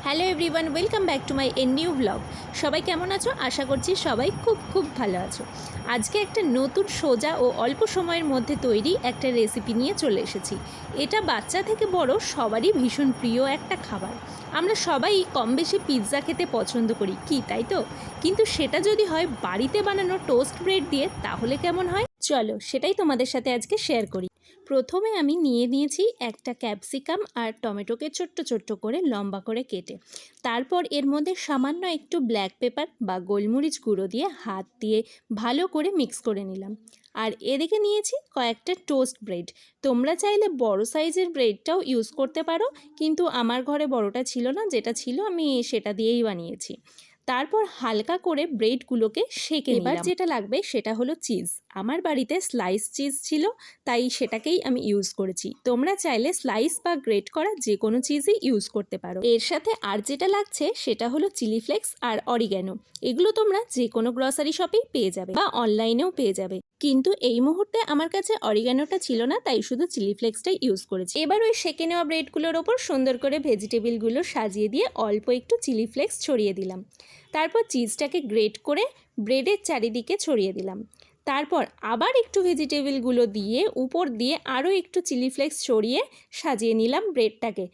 Hello everyone, welcome back to my new blog. সবাই কেমন আছো? আশা করছি সবাই খুব খুব ভালো আছো। আজকে একটা নতুন সোজা ও অল্প সময়ের মধ্যে তৈরি একটা রেসিপি নিয়ে চলে এসেছি। এটা বাচ্চা থেকে বড় সবারই ভীষণ প্রিয় একটা খাবার। আমরা সবাই কম বেশি পিৎজা খেতে পছন্দ করি, কি তাই তো? কিন্তু সেটা যদি হয় বাড়িতে বানানো টোস্ট ব্রেড দিয়ে, তাহলে কেমন হয়? চলো সেটাই তোমাদের সাথে আজকে শেয়ার করি। প্রথমে আমি নিয়েছি একটা ক্যাপসিকাম আর টমেটোকে ছোট্ট ছোট্ট করে লম্বা করে কেটে, তারপর এর মধ্যে সামান্য একটু ব্ল্যাক পেপার বা গোলমরিচ গুঁড়ো দিয়ে হাত দিয়ে ভালো করে মিক্স করে নিলাম। আর এদিকে নিয়েছি কয়েকটা টোস্ট ব্রেড। তোমরা চাইলে বড় সাইজের ব্রেডটাও ইউজ করতে পারো, কিন্তু আমার ঘরে বড়টা ছিল না, যেটা ছিল আমি সেটা দিয়েই বানিয়েছি। তারপর হালকা করে ব্রেডগুলোকে সেঁকে নিলাম। এবার যেটা লাগবে সেটা হলো চিজ। আমার বাড়িতে স্লাইস চিজ ছিল, তাই সেটাকেই আমি ইউজ করেছি। তোমরা চাইলে স্লাইস বা গ্রেট করা যে কোনো চিজই ইউজ করতে পারো। এর সাথে আর যেটা লাগছে সেটা হলো চিলি ফ্লেক্স আর অরিগ্যানো। এগুলো তোমরা যে কোনো গ্রসারি শপেই পেয়ে যাবে বা অনলাইনেও পেয়ে যাবে, কিন্তু এই মুহূর্তে আমার কাছে অরিগ্যানোটা ছিল না, তাই শুধু চিলি ফ্লেক্সটাই ইউজ করেছি। এবার ওই সেঁকে নেওয়া ব্রেডগুলোর ওপর সুন্দর করে ভেজিটেবিলগুলো সাজিয়ে দিয়ে অল্প একটু চিলি ফ্লেক্স ছড়িয়ে দিলাম। তারপর চিজটাকে গ্রেট করে ব্রেডের চারিদিকে ছড়িয়ে দিলাম। তারপর আবার একটু ভেজিটেবিলগুলো দিয়ে উপর দিয়ে আরও একটু চিলি ফ্লেক্স ছড়িয়ে সাজিয়ে নিলাম ব্রেডটাকে।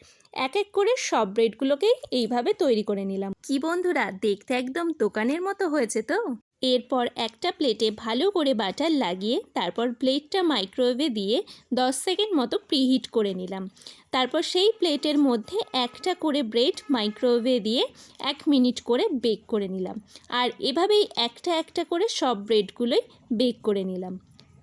এক এক করে সব ব্রেডগুলোকেই এইভাবে তৈরি করে নিলাম। কি বন্ধুরা, দেখতে একদম দোকানের মতো হয়েছে তো? এরপর একটা প্লেটে ভালো করে বাটার লাগিয়ে তারপর প্লেটটা মাইক্রোওয়েভে দিয়ে 10 সেকেন্ড মতো প্রিহিট করে নিলাম। তারপর সেই প্লেটের মধ্যে একটা করে ব্রেড মাইক্রোওয়েভে দিয়ে 1 মিনিট করে বেক করে নিলাম। আর এভাবেই একটা একটা করে সব ব্রেডগুলোই বেক করে নিলাম।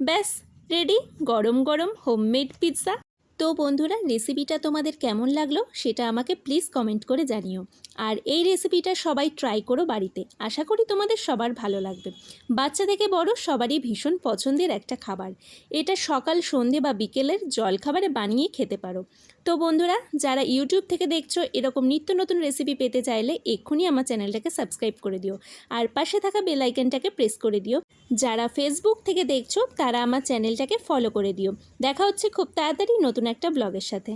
ব্যাস রেডি গরম গরম হোমমেড পিৎজা। তো বন্ধুরা, রেসিপিটা তোমাদের কেমন লাগলো সেটা আমাকে প্লিজ কমেন্ট করে জানিও। আর এই রেসিপিটা সবাই ট্রাই করো বাড়িতে, আশা করি তোমাদের সবার ভালো লাগবে। বাচ্চা থেকে বড় সবারই ভীষণ পছন্দের একটা খাবার। এটা সকাল সন্ধে বা বিকেলের জলখাবারে বানিয়ে খেতে পারো। তো বন্ধুরা, যারা ইউটিউব থেকে দেখছো, এরকম নিত্য নতুন রেসিপি পেতে চাইলে এক্ষুনি আমার চ্যানেলটাকে সাবস্ক্রাইব করে দিও আর পাশে থাকা বেল আইকনটাকে প্রেস করে দিও। যারা ফেসবুক থেকে দেখছো তারা আমার চ্যানেলটাকে ফলো করে দিও। দেখা হচ্ছে খুব তাড়াতাড়ি নতুন একটা ব্লগের সাথে।